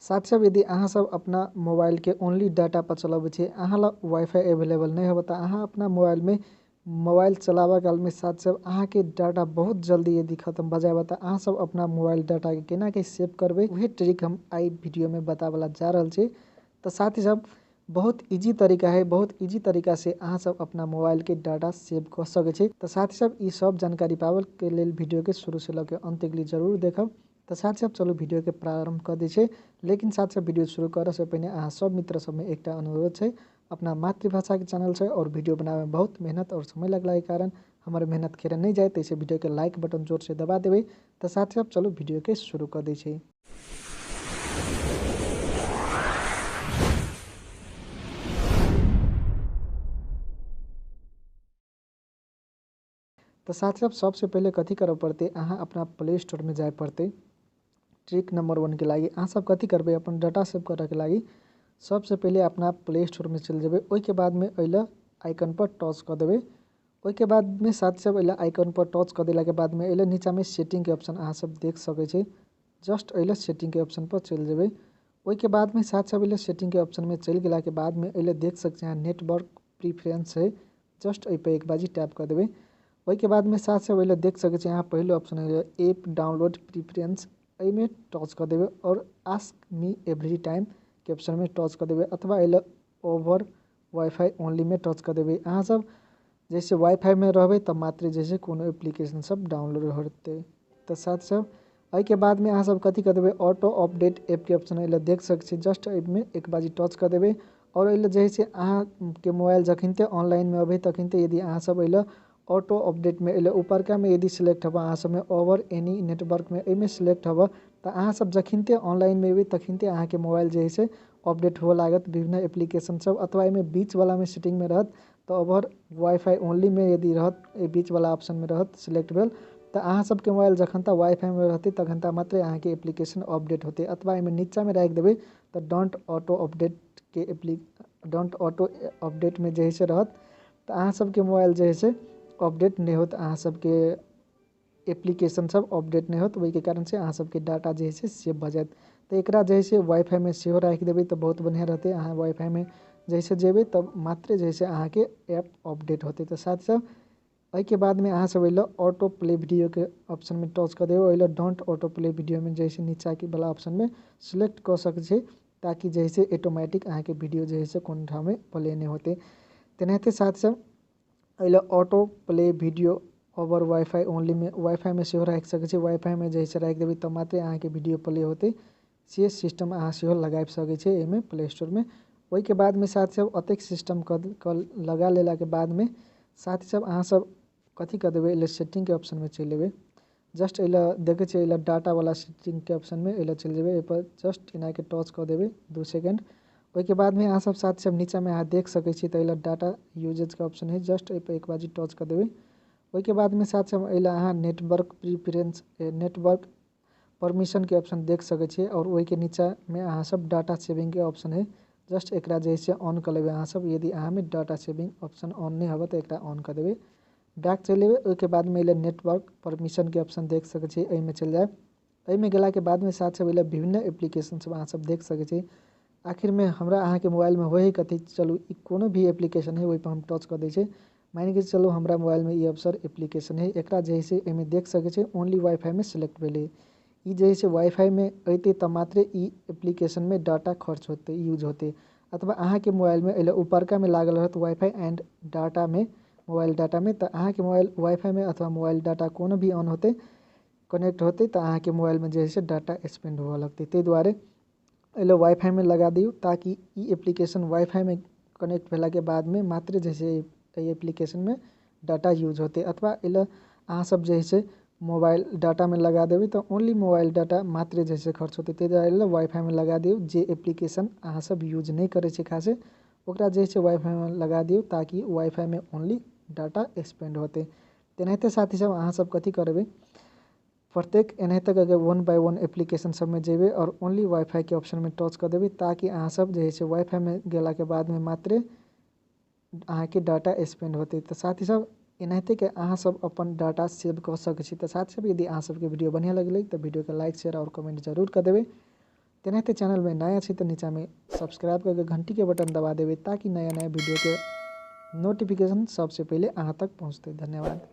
साथ सब यदि अहाँ सब अपना मोबाइल के ओनली डाटा पर चलाबै छी, अहाँ ला वाईफाई अवेलेबल नहीं होता, अहाँ अपना मोबाइल में मोबाइल चलावा काल में साथ सब अहाँ के डाटा बहुत जल्दी यदि खत्म भ जाए, अहाँ सब अपना मोबाइल डाटा के केना के सेव करबे वही ट्रिक हम आई वीडियो में बतावला जा रहल छी। तो साथ ही सब बहुत इजी तरीका है, बहुत इजी तरीका से अहाँ सब अपना मोबाइल के डाटा सेव कर सके छी। तो साथ ही सब ई सब जानकारी पावल के लेल वीडियो के शुरू से लगे अंत तक जरूर देखब। तो साथ ही सब चलो वीडियो के प्रारंभ कर दी छे, लेकिन साथ सब वीडियो शुरू करे से पहले अहाँ सब मित्र सब में एक अनुरोध है, अपना मातृभाषा के चैनल से और वीडियो बनावे में बहुत मेहनत और समय लगला के कारण हमारे मेहनत खेर नहीं जाए, तैसे वीडियो के लाइक बटन जोर से दबा देवे। तो साथ ही सब चलो वीडियो के शुरू कर दी छे। तो साथ ही सबसे पहले कथी करे पड़ते, अहाँ अपना प्ले स्टोर में जाए पड़ते। ट्रिक नंबर 1 के लगी अहाँ सब कथी करबे, अपन डाटा सेव करे के लगी सबसे पहले अपना प्ले स्टोर में चल जेबे। ओई के बाद में अइला आइकन पर टच कर देबे। ओई के बाद में साथ सब अइला आइकन पर टच कर देला के बाद में अइला नीचा में सेटिंग के ऑप्शन अहाँ सब देख सके छे। जस्ट अइला सेटिंग के ऑप्शन पर चल जेबे। ओई के बाद में साथ सब अइला सेटिंग के ऑप्शन में चल गेला के बाद में अइला देख सकते हैं नेटवर्क प्रेफरेंस है, जस्ट अइ पे एक बाजी टैप कर देबे। ओई के बाद में साथ सब अइला देख सके छे यहाँ पहले ऑप्शन है ऐप डाउनलोड प्रेफरेंस, एहि में टच कर देबे और आस्क मी एवरी टाइम के ऑप्शन में टच कर देबे, अथवा अइला ओवर वाईफाई ओनली में टच कर देबे। अहाँ सब जैसे वाईफाई में रहबे तब मात्र जैसे कोनो एप्लीकेशन सब डाउनलोड होते। तो साथ सब एहि के बाद में अहाँ सब कथी कर देबे, ऑटो अपडेट ऐप के ऑप्शन अइला देख सके छी, जस्ट एहि में एक बाजी टच कर देबे। और अइला जैसे अहाँ के मोबाइल जखनते ऑनलाइन में अबे तखनते यदि अहाँ सब अइला ऑटो अपडेट में अइला ऊपर का में यदि सिलेक्ट हबा अहाँ सब में ओवर एनी नेटवर्क में एमे सिलेक्ट हबा, तो अहाँ सब जखनते ऑनलाइन में अबे तखनते अहाँ के मोबाइल जैसे अपडेट हो लागत विभिन्न एप्लीकेशन सब, अथवा एमे बीच वाला में सेटिंग में रहत तो ओवर वाईफाई ओनली में यदि रहत बीच वाला ऑप्शन में रहत सिलेक्ट भेल, तो अहाँ सब के मोबाइल जखन तक वाईफाई में रहते तखन तक मात्र अहाँ के एप्लीकेशन अपडेट होते। अथवा एमे नीचा में राख देबे तो डोंट ऑटो अपडेट में जैसे रहत, तो अहाँ सब के मोबाइल जैसे अपडेट नहीं होत, अहाँ सब के एप्लीकेशन सब अपडेट नहीं होत, वही के कारण से अहाँ सब के डाटा जैसे सेव भ जात। तो एकरा जैसे वाईफाई में सेव रख देबे तो बहुत बढ़िया रहते। अहाँ वाईफाई में जैसे जेबे तब मात्र जैसे अहाँ के ऐप अपडेट होते। तो साथ सब एहि के बाद में अहाँ सब अइला ऑटो प्ले वीडियो के ऑप्शन में टच कर देबे। अइला डोंट ऑटो प्ले वीडियो में जैसे नीचा के वाला ऑप्शन में सिलेक्ट कर सके छे, ताकि जैसे ऑटोमेटिक अहाँ के वीडियो जैसे कोन ठाम में प्ले नहीं होते। तेनाहिते साथ सब अइला auto play video over wifi only में वाईफाई में सेहो रख सके छे, वाईफाई में जैसे रख देबे तब मात्र अहाँ के वीडियो प्ले होते। से सिस्टम अहाँ सेहो लगा सके छे एमे प्ले स्टोर में। वही के बाद में साथ सब अतेक सिस्टम लगा लेला के बाद में साथ सब अहाँ सब कथी कर देबे, अइला सेटिंग के ऑप्शन में चल जेबे। जस्ट अइला देखे छे अइला डाटा वाला सेटिंग के ऑप्शन में अइला चल जेबे, ए पर जस्ट इना के टच कर देबे 2 सेकंड। वही के बाद में अहाँ सब साथ सब नीचा में अहाँ देख सके छी तो अइला डाटा यूजेज का ऑप्शन है, जस्ट ए पे एक बाजी टच कर देबे। वही के बाद में साथ सब अइला अहाँ नेटवर्क प्रेफरेंस नेटवर्क परमिशन के ऑप्शन देख सके छी, और वही के नीचा में अहाँ सब डाटा सेविंग के ऑप्शन है, जस्ट एकरा जैसे ऑन कर लेबे। अहाँ सब यदि अहाँ में डाटा सेविंग ऑप्शन ऑन नहीं होगा तो एकरा ऑन कर देबे, बैक चल लेबे। उसके बाद में अइला नेटवर्क परमिशन के ऑप्शन देख सके छी, एहि में चल जाए। एहि में गेला के बाद में साथ सब अइला विभिन्न एप्लीकेशन सब अहाँ सब देख सके छी। आखिर में हमरा अहाँ के मोबाइल में होई कथी, चलू कोनो भी एप्लीकेशन है वही पर हम टच कर दै छे। मान के चलो हमरा मोबाइल में ये अवसर एप्लीकेशन है, एकरा जैसे एमे देख सके छे ओनली वाईफाई में सिलेक्ट भेले। ई जैसे वाईफाई में अइते तब मात्र ई एप्लीकेशन में डाटा खर्च होते यूज होते। अथवा अहाँ के मोबाइल में अइला ऊपरका में लागल रहत वाईफाई एंड डाटा में मोबाइल डाटा में, तो अहाँ के मोबाइल वाईफाई में अथवा मोबाइल डाटा कोनो भी ऑन होते कनेक्ट होते तो अहाँ के मोबाइल में जैसे डाटा स्पेंड हुआ लगते। ते द्वारे अइला वाईफाई में लगा दियो, ताकि ई एप्लीकेशन वाईफाई में कनेक्ट भेला के बाद में मात्र जैसे एप्लीकेशन में डाटा यूज होते। अथवा अइला अहाँ सब जैसे मोबाइल डाटा में लगा देबे तो ओनली मोबाइल डाटा मात्र जैसे खर्च होते। ते द्वारे वाईफाई में लगा दियो, जे एप्लीकेशन अहाँ सब यूज नहीं करे छे खासे ओकरा जैसे वाईफाई में लगा दियो, ताकि वाईफाई में ओनली डाटा स्पेंड होते। तेनाहिते साथ ही सब अहाँ सब कथी करबे, प्रत्येक एनाहिते करके 1 बाय 1 एप्लीकेशन सब में जेबे और ओनली वाईफाई के ऑप्शन में टच कर देबे, ताकि अहाँ सब जैसे वाईफाई में गेला के बाद में मात्र अहाँ के डाटा स्पेंड होते। तो साथ ही सब एनाहिते के अहाँ सब अपन डाटा सेव कर सके छी। तो साथ सब यदि अहाँ सब के वीडियो बढ़िया लगले तो वीडियो के लाइक शेयर और कमेंट जरूर कर देबे। तेनाहिते चैनल में नया छी तो नीचा में सब्सक्राइब करके घंटी के बटन दबा देवे ताकि नया नया वीडियो के नोटिफिकेशन सबसे पहले अहाँ तक पहुँचते। धन्यवाद।